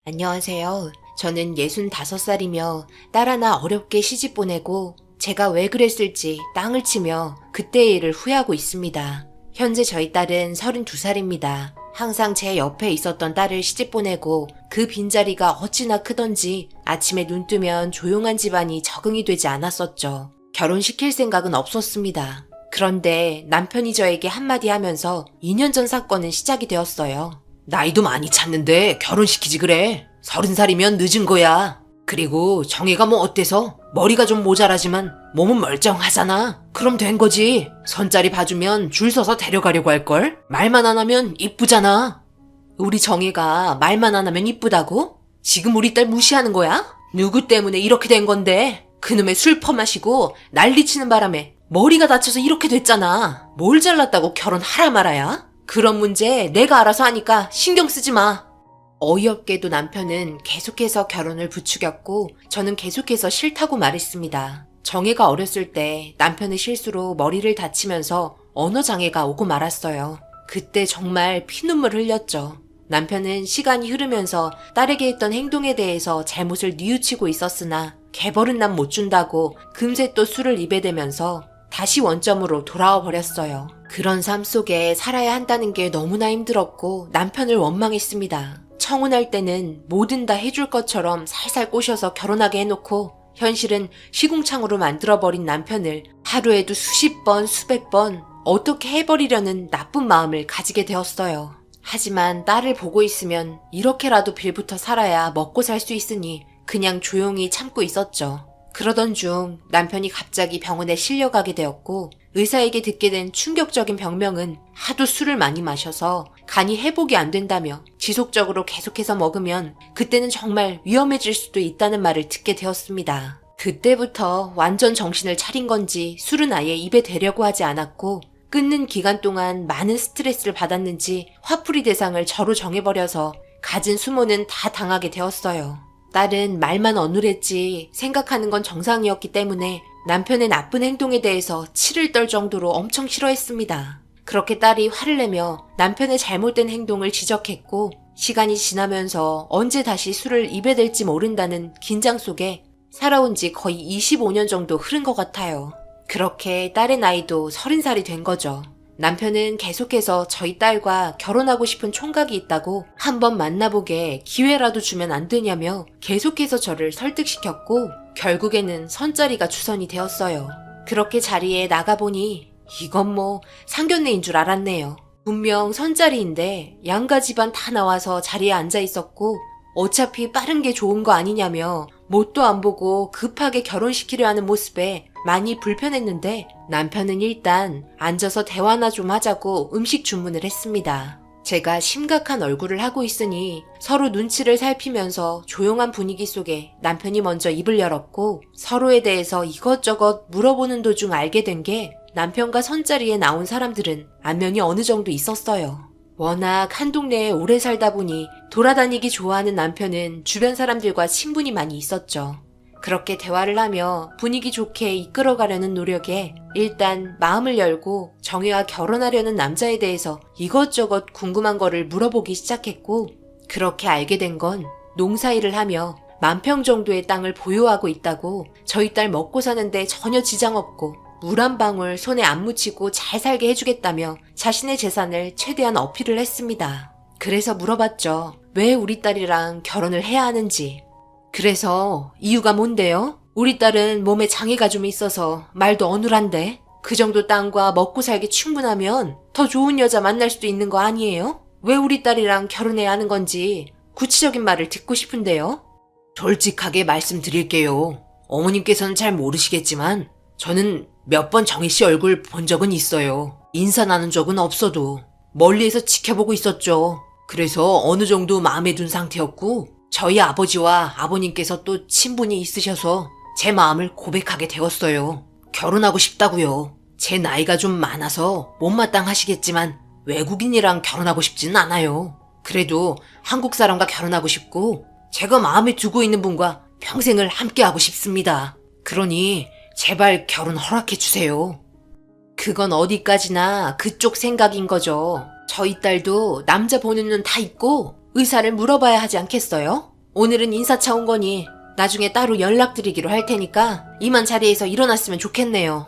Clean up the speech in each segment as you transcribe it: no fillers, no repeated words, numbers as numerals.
안녕하세요. 저는 65살이며 딸 하나 어렵게 시집 보내고 제가 왜 그랬을지 땅을 치며 그때의 일을 후회하고 있습니다. 현재 저희 딸은 32살입니다. 항상 제 옆에 있었던 딸을 시집 보내고 그 빈자리가 어찌나 크던지 아침에 눈 뜨면 조용한 집안이 적응이 되지 않았었죠. 결혼시킬 생각은 없었습니다. 그런데 남편이 저에게 한마디 하면서 2년 전 사건은 시작이 되었어요. 나이도 많이 찼는데 결혼시키지 그래. 30살이면 늦은 거야. 그리고 정혜가 뭐 어때서? 머리가 좀 모자라지만 몸은 멀쩡하잖아. 그럼 된 거지. 선자리 봐주면 줄 서서 데려가려고 할걸? 말만 안 하면 이쁘잖아. 우리 정혜가 말만 안 하면 이쁘다고? 지금 우리 딸 무시하는 거야? 누구 때문에 이렇게 된 건데? 그놈의 술 퍼마시고 난리치는 바람에 머리가 다쳐서 이렇게 됐잖아. 뭘 잘났다고 결혼하라 말아야? 그런 문제 내가 알아서 하니까 신경 쓰지 마. 어이없게도 남편은 계속해서 결혼을 부추겼고 저는 계속해서 싫다고 말했습니다. 정혜가 어렸을 때 남편의 실수로 머리를 다치면서 언어장애가 오고 말았어요. 그때 정말 피눈물 흘렸죠. 남편은 시간이 흐르면서 딸에게 했던 행동에 대해서 잘못을 뉘우치고 있었으나 개벌은 남 못 준다고 금세 또 술을 입에 대면서 다시 원점으로 돌아와 버렸어요. 그런 삶 속에 살아야 한다는 게 너무나 힘들었고 남편을 원망했습니다. 청혼할 때는 뭐든 다 해줄 것처럼 살살 꼬셔서 결혼하게 해놓고 현실은 시궁창으로 만들어버린 남편을 하루에도 수십 번, 수백 번 어떻게 해버리려는 나쁜 마음을 가지게 되었어요. 하지만 딸을 보고 있으면 이렇게라도 빌부터 살아야 먹고 살 수 있으니 그냥 조용히 참고 있었죠. 그러던 중 남편이 갑자기 병원에 실려가게 되었고 의사에게 듣게 된 충격적인 병명은 하도 술을 많이 마셔서 간이 회복이 안 된다며 지속적으로 계속해서 먹으면 그때는 정말 위험해질 수도 있다는 말을 듣게 되었습니다. 그때부터 완전 정신을 차린 건지 술은 아예 입에 대려고 하지 않았고 끊는 기간 동안 많은 스트레스를 받았는지 화풀이 대상을 저로 정해버려서 갖은 수모는 다 당하게 되었어요. 딸은 말만 어눌했지 생각하는 건 정상이었기 때문에 남편의 나쁜 행동에 대해서 치를 떨 정도로 엄청 싫어했습니다. 그렇게 딸이 화를 내며 남편의 잘못된 행동을 지적했고 시간이 지나면서 언제 다시 술을 입에 댈지 모른다는 긴장 속에 살아온 지 거의 25년 정도 흐른 것 같아요. 그렇게 딸의 나이도 30살이 된 거죠. 남편은 계속해서 저희 딸과 결혼하고 싶은 총각이 있다고 한번 만나보게 기회라도 주면 안 되냐며 계속해서 저를 설득시켰고 결국에는 선자리가 주선이 되었어요. 그렇게 자리에 나가보니 이건 뭐 상견례인 줄 알았네요. 분명 선자리인데 양가 집안 다 나와서 자리에 앉아 있었고 어차피 빠른 게 좋은 거 아니냐며 뭣도 안 보고 급하게 결혼시키려 하는 모습에 많이 불편했는데 남편은 일단 앉아서 대화나 좀 하자고 음식 주문을 했습니다. 제가 심각한 얼굴을 하고 있으니 서로 눈치를 살피면서 조용한 분위기 속에 남편이 먼저 입을 열었고 서로에 대해서 이것저것 물어보는 도중 알게 된 게 남편과 선자리에 나온 사람들은 안면이 어느 정도 있었어요. 워낙 한 동네에 오래 살다 보니 돌아다니기 좋아하는 남편은 주변 사람들과 친분이 많이 있었죠. 그렇게 대화를 하며 분위기 좋게 이끌어가려는 노력에 일단 마음을 열고 정혜와 결혼하려는 남자에 대해서 이것저것 궁금한 거를 물어보기 시작했고 그렇게 알게 된 건 농사일을 하며 10,000평 정도의 땅을 보유하고 있다고 저희 딸 먹고 사는데 전혀 지장 없고 물 한 방울 손에 안 묻히고 잘 살게 해주겠다며 자신의 재산을 최대한 어필을 했습니다. 그래서 물어봤죠. 왜 우리 딸이랑 결혼을 해야 하는지. 그래서 이유가 뭔데요? 우리 딸은 몸에 장애가 좀 있어서 말도 어눌한데 그 정도 땅과 먹고 살기 충분하면 더 좋은 여자 만날 수도 있는 거 아니에요? 왜 우리 딸이랑 결혼해야 하는 건지 구체적인 말을 듣고 싶은데요. 솔직하게 말씀드릴게요. 어머님께서는 잘 모르시겠지만 저는 몇 번 정혜 씨 얼굴 본 적은 있어요. 인사 나눈 적은 없어도 멀리에서 지켜보고 있었죠. 그래서 어느 정도 마음에 둔 상태였고 저희 아버지와 아버님께서 또 친분이 있으셔서 제 마음을 고백하게 되었어요. 결혼하고 싶다고요. 제 나이가 좀 많아서 못마땅하시겠지만 외국인이랑 결혼하고 싶지는 않아요. 그래도 한국 사람과 결혼하고 싶고 제가 마음에 두고 있는 분과 평생을 함께하고 싶습니다. 그러니 제발 결혼 허락해 주세요. 그건 어디까지나 그쪽 생각인 거죠. 저희 딸도 남자 보는 눈 다 있고 의사를 물어봐야 하지 않겠어요? 오늘은 인사차 온 거니 나중에 따로 연락드리기로 할 테니까 이만 자리에서 일어났으면 좋겠네요.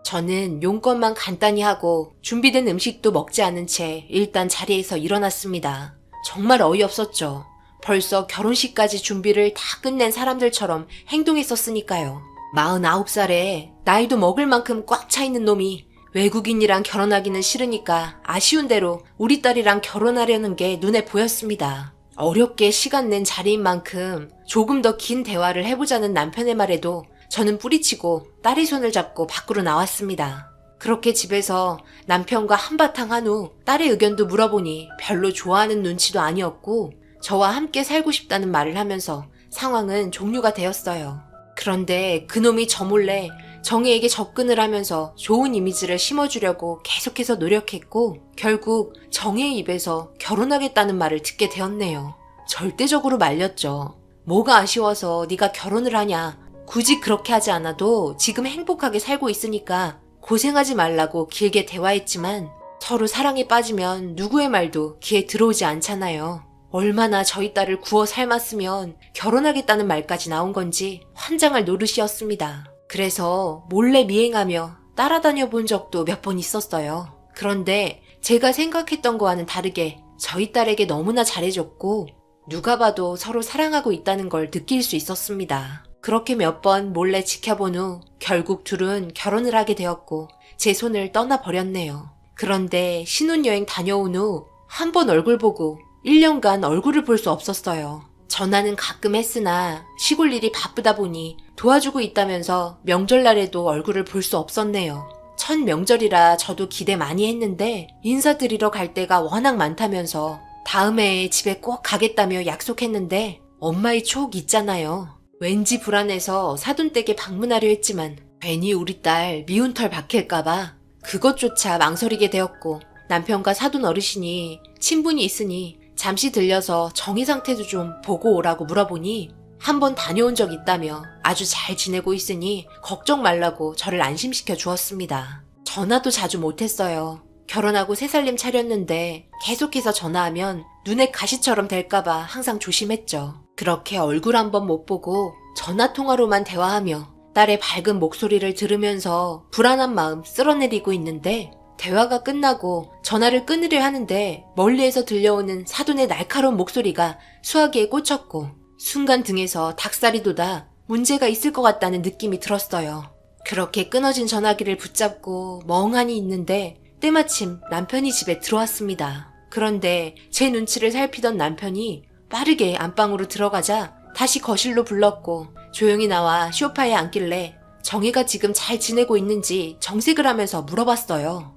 저는 용건만 간단히 하고 준비된 음식도 먹지 않은 채 일단 자리에서 일어났습니다. 정말 어이없었죠. 벌써 결혼식까지 준비를 다 끝낸 사람들처럼 행동했었으니까요. 49살에 나이도 먹을 만큼 꽉 차 있는 놈이 외국인이랑 결혼하기는 싫으니까 아쉬운 대로 우리 딸이랑 결혼하려는 게 눈에 보였습니다. 어렵게 시간 낸 자리인 만큼 조금 더 긴 대화를 해보자는 남편의 말에도 저는 뿌리치고 딸의 손을 잡고 밖으로 나왔습니다. 그렇게 집에서 남편과 한바탕 한 후 딸의 의견도 물어보니 별로 좋아하는 눈치도 아니었고 저와 함께 살고 싶다는 말을 하면서 상황은 종료가 되었어요. 그런데 그놈이 저 몰래 정혜에게 접근을 하면서 좋은 이미지를 심어주려고 계속해서 노력했고 결국 정혜의 입에서 결혼하겠다는 말을 듣게 되었네요. 절대적으로 말렸죠. 뭐가 아쉬워서 네가 결혼을 하냐. 굳이 그렇게 하지 않아도 지금 행복하게 살고 있으니까 고생하지 말라고 길게 대화했지만 서로 사랑에 빠지면 누구의 말도 귀에 들어오지 않잖아요. 얼마나 저희 딸을 구워 삶았으면 결혼하겠다는 말까지 나온 건지 환장할 노릇이었습니다. 그래서 몰래 미행하며 따라다녀 본 적도 몇 번 있었어요. 그런데 제가 생각했던 거와는 다르게 저희 딸에게 너무나 잘해줬고 누가 봐도 서로 사랑하고 있다는 걸 느낄 수 있었습니다. 그렇게 몇 번 몰래 지켜본 후 결국 둘은 결혼을 하게 되었고 제 손을 떠나버렸네요. 그런데 신혼여행 다녀온 후 한 번 얼굴 보고 1년간 얼굴을 볼 수 없었어요. 전화는 가끔 했으나 시골 일이 바쁘다 보니 도와주고 있다면서 명절날에도 얼굴을 볼 수 없었네요. 첫 명절이라 저도 기대 많이 했는데 인사드리러 갈 때가 워낙 많다면서 다음 해에 집에 꼭 가겠다며 약속했는데 엄마의 촉 있잖아요. 왠지 불안해서 사돈댁에 방문하려 했지만 괜히 우리 딸 미운 털 박힐까봐 그것조차 망설이게 되었고 남편과 사돈 어르신이 친분이 있으니 잠시 들려서 정희 상태도 좀 보고 오라고 물어보니 한번 다녀온 적 있다며 아주 잘 지내고 있으니 걱정 말라고 저를 안심시켜 주었습니다. 전화도 자주 못했어요. 결혼하고 새 살림 차렸는데 계속해서 전화하면 눈에 가시처럼 될까봐 항상 조심했죠. 그렇게 얼굴 한번 못 보고 전화통화로만 대화하며 딸의 밝은 목소리를 들으면서 불안한 마음 쓸어내리고 있는데 대화가 끝나고 전화를 끊으려 하는데 멀리에서 들려오는 사돈의 날카로운 목소리가 수화기에 꽂혔고 순간 등에서 닭살이 돋아 문제가 있을 것 같다는 느낌이 들었어요. 그렇게 끊어진 전화기를 붙잡고 멍하니 있는데 때마침 남편이 집에 들어왔습니다. 그런데 제 눈치를 살피던 남편이 빠르게 안방으로 들어가자 다시 거실로 불렀고 조용히 나와 소파에 앉길래 정희가 지금 잘 지내고 있는지 정색을 하면서 물어봤어요.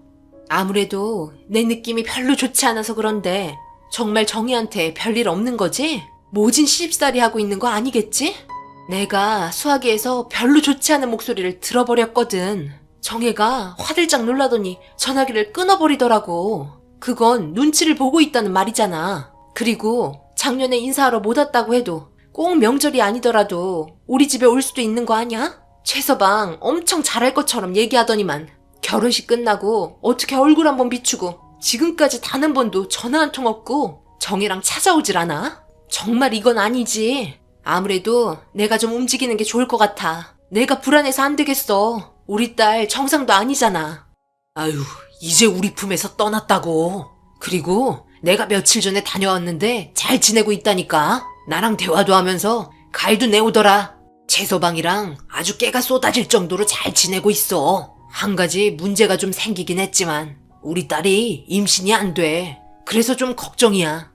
아무래도 내 느낌이 별로 좋지 않아서 그런데 정말 정희한테 별일 없는 거지? 모진 시집살이 하고 있는 거 아니겠지? 내가 수화기에서 별로 좋지 않은 목소리를 들어버렸거든. 정혜가 화들짝 놀라더니 전화기를 끊어버리더라고. 그건 눈치를 보고 있다는 말이잖아. 그리고 작년에 인사하러 못 왔다고 해도 꼭 명절이 아니더라도 우리 집에 올 수도 있는 거 아니야? 최서방 엄청 잘할 것처럼 얘기하더니만 결혼식 끝나고 어떻게 얼굴 한번 비추고 지금까지 단 한 번도 전화 한 통 없고 정혜랑 찾아오질 않아? 정말 이건 아니지. 아무래도 내가 좀 움직이는 게 좋을 것 같아. 내가 불안해서 안 되겠어. 우리 딸 정상도 아니잖아. 아유, 이제 우리 품에서 떠났다고. 그리고 내가 며칠 전에 다녀왔는데 잘 지내고 있다니까. 나랑 대화도 하면서 갈도 내오더라. 채서방이랑 아주 깨가 쏟아질 정도로 잘 지내고 있어. 한 가지 문제가 좀 생기긴 했지만 우리 딸이 임신이 안 돼. 그래서 좀 걱정이야.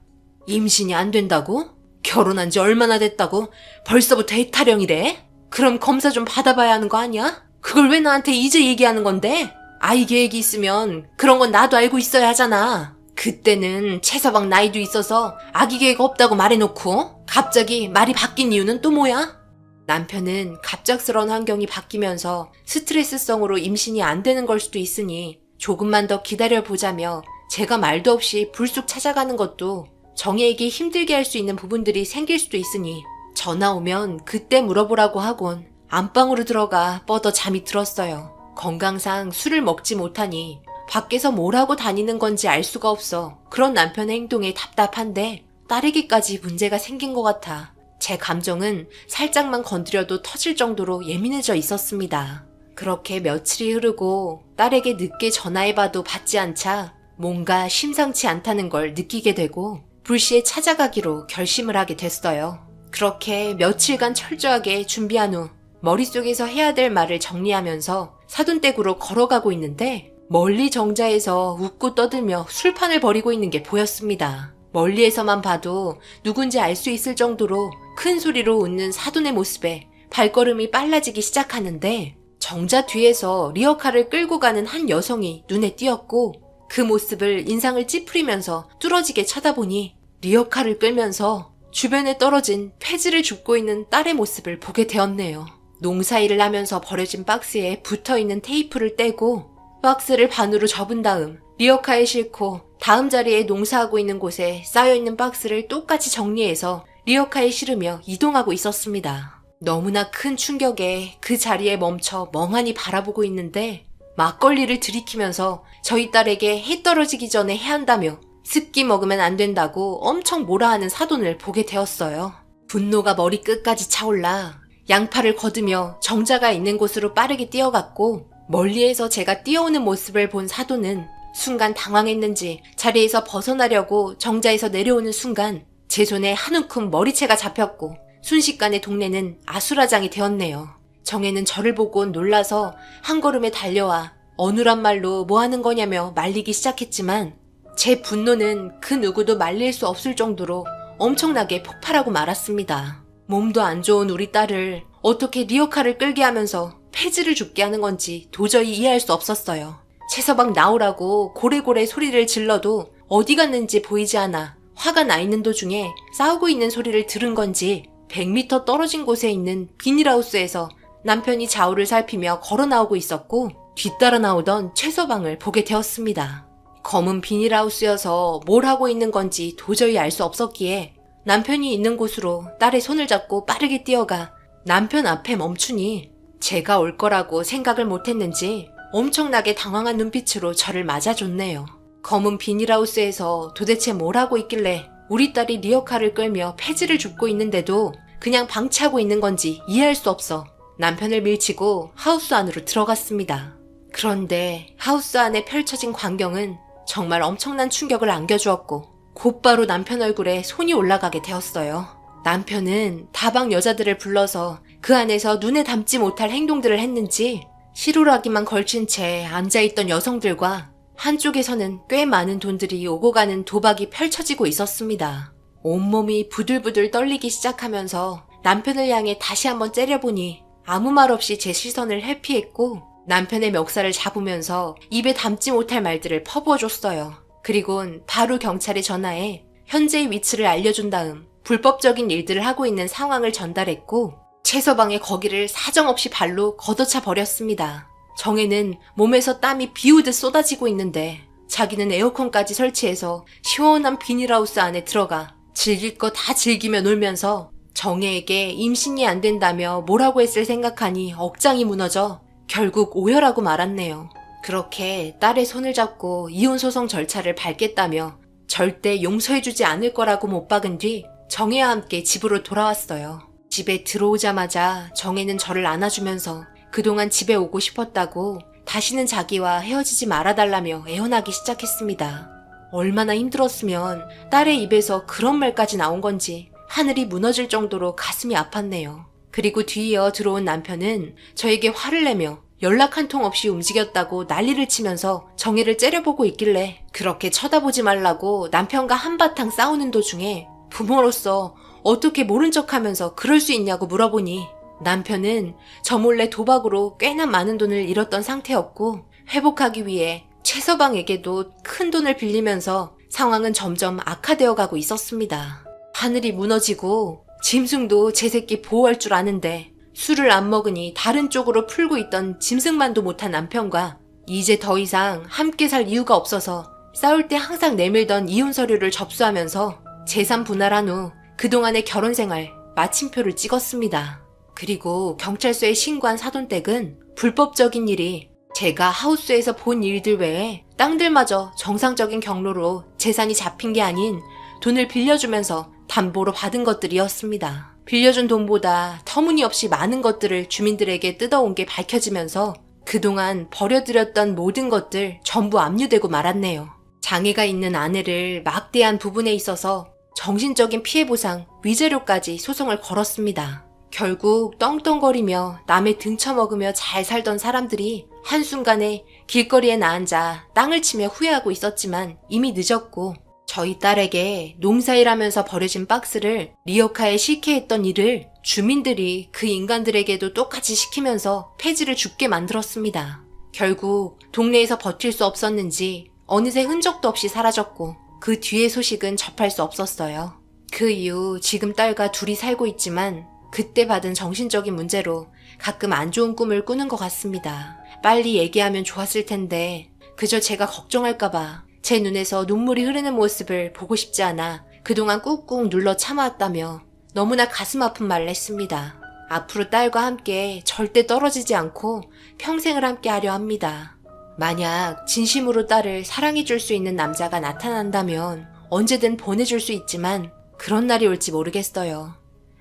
임신이 안 된다고? 결혼한 지 얼마나 됐다고 벌써부터 해타령이래? 그럼 검사 좀 받아봐야 하는 거 아니야? 그걸 왜 나한테 이제 얘기하는 건데? 아이 계획이 있으면 그런 건 나도 알고 있어야 하잖아. 그때는 채서방 나이도 있어서 아기 계획 없다고 말해놓고 갑자기 말이 바뀐 이유는 또 뭐야? 남편은 갑작스러운 환경이 바뀌면서 스트레스성으로 임신이 안 되는 걸 수도 있으니 조금만 더 기다려보자며 제가 말도 없이 불쑥 찾아가는 것도 정혜에게 힘들게 할 수 있는 부분들이 생길 수도 있으니 전화 오면 그때 물어보라고 하곤 안방으로 들어가 뻗어 잠이 들었어요. 건강상 술을 먹지 못하니 밖에서 뭘 하고 다니는 건지 알 수가 없어 그런 남편의 행동에 답답한데 딸에게까지 문제가 생긴 것 같아 제 감정은 살짝만 건드려도 터질 정도로 예민해져 있었습니다. 그렇게 며칠이 흐르고 딸에게 늦게 전화해봐도 받지 않자 뭔가 심상치 않다는 걸 느끼게 되고 불시에 찾아가기로 결심을 하게 됐어요. 그렇게 며칠간 철저하게 준비한 후 머릿속에서 해야 될 말을 정리하면서 사돈댁으로 걸어가고 있는데 멀리 정자에서 웃고 떠들며 술판을 벌이고 있는 게 보였습니다. 멀리에서만 봐도 누군지 알 수 있을 정도로 큰 소리로 웃는 사돈의 모습에 발걸음이 빨라지기 시작하는데 정자 뒤에서 리어카를 끌고 가는 한 여성이 눈에 띄었고 그 모습을 인상을 찌푸리면서 뚫어지게 쳐다보니 리어카를 끌면서 주변에 떨어진 폐지를 줍고 있는 딸의 모습을 보게 되었네요. 농사일을 하면서 버려진 박스에 붙어있는 테이프를 떼고 박스를 반으로 접은 다음 리어카에 싣고 다음 자리에 농사하고 있는 곳에 쌓여있는 박스를 똑같이 정리해서 리어카에 실으며 이동하고 있었습니다. 너무나 큰 충격에 그 자리에 멈춰 멍하니 바라보고 있는데 막걸리를 들이키면서 저희 딸에게 해 떨어지기 전에 해야 한다며 습기 먹으면 안 된다고 엄청 뭐라 하는 사돈을 보게 되었어요. 분노가 머리 끝까지 차올라 양팔을 걷으며 정자가 있는 곳으로 빠르게 뛰어갔고 멀리에서 제가 뛰어오는 모습을 본 사돈은 순간 당황했는지 자리에서 벗어나려고 정자에서 내려오는 순간 제 손에 한 움큼 머리채가 잡혔고 순식간에 동네는 아수라장이 되었네요. 정혜는 저를 보고 놀라서 한 걸음에 달려와 어눌한 말로 뭐 하는 거냐며 말리기 시작했지만 제 분노는 그 누구도 말릴 수 없을 정도로 엄청나게 폭발하고 말았습니다. 몸도 안 좋은 우리 딸을 어떻게 리어카를 끌게 하면서 폐지를 줍게 하는 건지 도저히 이해할 수 없었어요. 최서방 나오라고 고래고래 소리를 질러도 어디 갔는지 보이지 않아 화가 나 있는 도중에 싸우고 있는 소리를 들은 건지 100m 떨어진 곳에 있는 비닐하우스에서 남편이 좌우를 살피며 걸어 나오고 있었고 뒤따라 나오던 최서방을 보게 되었습니다. 검은 비닐하우스여서 뭘 하고 있는 건지 도저히 알 수 없었기에 남편이 있는 곳으로 딸의 손을 잡고 빠르게 뛰어가 남편 앞에 멈추니 제가 올 거라고 생각을 못했는지 엄청나게 당황한 눈빛으로 저를 맞아줬네요. 검은 비닐하우스에서 도대체 뭘 하고 있길래 우리 딸이 리어카를 끌며 폐지를 줍고 있는데도 그냥 방치하고 있는 건지 이해할 수 없어 남편을 밀치고 하우스 안으로 들어갔습니다. 그런데 하우스 안에 펼쳐진 광경은 정말 엄청난 충격을 안겨주었고 곧바로 남편 얼굴에 손이 올라가게 되었어요. 남편은 다방 여자들을 불러서 그 안에서 눈에 담지 못할 행동들을 했는지 실오라기만 걸친 채 앉아있던 여성들과 한쪽에서는 꽤 많은 돈들이 오고 가는 도박이 펼쳐지고 있었습니다. 온몸이 부들부들 떨리기 시작하면서 남편을 향해 다시 한번 째려보니 아무 말 없이 제 시선을 회피했고 남편의 멱살을 잡으면서 입에 담지 못할 말들을 퍼부어줬어요. 그리곤 바로 경찰에 전화해 현재의 위치를 알려준 다음 불법적인 일들을 하고 있는 상황을 전달했고 최서방의 거기를 사정없이 발로 걷어차 버렸습니다. 정혜는 몸에서 땀이 비우듯 쏟아지고 있는데 자기는 에어컨까지 설치해서 시원한 비닐하우스 안에 들어가 즐길 거 다 즐기며 놀면서 정혜에게 임신이 안 된다며 뭐라고 했을 생각하니 억장이 무너져 결국 오열하고 말았네요. 그렇게 딸의 손을 잡고 이혼소송 절차를 밟겠다며 절대 용서해주지 않을 거라고 못 박은 뒤 정혜와 함께 집으로 돌아왔어요. 집에 들어오자마자 정혜는 저를 안아주면서 그동안 집에 오고 싶었다고 다시는 자기와 헤어지지 말아달라며 애원하기 시작했습니다. 얼마나 힘들었으면 딸의 입에서 그런 말까지 나온 건지 하늘이 무너질 정도로 가슴이 아팠네요. 그리고 뒤이어 들어온 남편은 저에게 화를 내며 연락 한 통 없이 움직였다고 난리를 치면서 정혜를 째려보고 있길래 그렇게 쳐다보지 말라고 남편과 한바탕 싸우는 도중에 부모로서 어떻게 모른 척하면서 그럴 수 있냐고 물어보니 남편은 저 몰래 도박으로 꽤나 많은 돈을 잃었던 상태였고 회복하기 위해 최서방에게도 큰 돈을 빌리면서 상황은 점점 악화되어 가고 있었습니다. 하늘이 무너지고 짐승도 제 새끼 보호할 줄 아는데 술을 안 먹으니 다른 쪽으로 풀고 있던 짐승만도 못한 남편과 이제 더 이상 함께 살 이유가 없어서 싸울 때 항상 내밀던 이혼 서류를 접수하면서 재산 분할한 후 그동안의 결혼 생활 마침표를 찍었습니다. 그리고 경찰서에 신고한 사돈댁은 불법적인 일이 제가 하우스에서 본 일들 외에 땅들마저 정상적인 경로로 재산이 잡힌 게 아닌 돈을 빌려주면서 담보로 받은 것들이었습니다. 빌려준 돈보다 터무니없이 많은 것들을 주민들에게 뜯어온 게 밝혀지면서 그동안 버려들였던 모든 것들 전부 압류되고 말았네요. 장애가 있는 아내를 막대한 부분에 있어서 정신적인 피해보상, 위자료까지 소송을 걸었습니다. 결국 떵떵거리며 남의 등쳐먹으며 잘 살던 사람들이 한순간에 길거리에 나앉아 땅을 치며 후회하고 있었지만 이미 늦었고, 저희 딸에게 농사일하면서 버려진 박스를 리어카에 싣게 했던 일을 주민들이 그 인간들에게도 똑같이 시키면서 폐지를 줍게 만들었습니다. 결국 동네에서 버틸 수 없었는지 어느새 흔적도 없이 사라졌고 그 뒤의 소식은 접할 수 없었어요. 그 이후 지금 딸과 둘이 살고 있지만 그때 받은 정신적인 문제로 가끔 안 좋은 꿈을 꾸는 것 같습니다. 빨리 얘기하면 좋았을 텐데 그저 제가 걱정할까봐 제 눈에서 눈물이 흐르는 모습을 보고 싶지 않아 그동안 꾹꾹 눌러 참아왔다며 너무나 가슴 아픈 말을 했습니다. 앞으로 딸과 함께 절대 떨어지지 않고 평생을 함께 하려 합니다. 만약 진심으로 딸을 사랑해줄 수 있는 남자가 나타난다면 언제든 보내줄 수 있지만 그런 날이 올지 모르겠어요.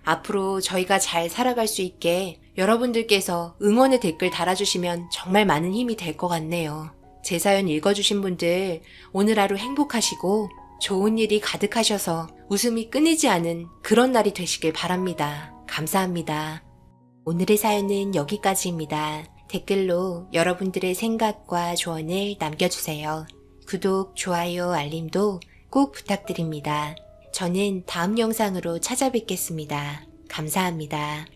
앞으로 저희가 잘 살아갈 수 있게 여러분들께서 응원의 댓글 달아주시면 정말 많은 힘이 될 것 같네요. 제 사연 읽어주신 분들 오늘 하루 행복하시고 좋은 일이 가득하셔서 웃음이 끊이지 않은 그런 날이 되시길 바랍니다. 감사합니다. 오늘의 사연은 여기까지입니다. 댓글로 여러분들의 생각과 조언을 남겨주세요. 구독, 좋아요, 알림도 꼭 부탁드립니다. 저는 다음 영상으로 찾아뵙겠습니다. 감사합니다.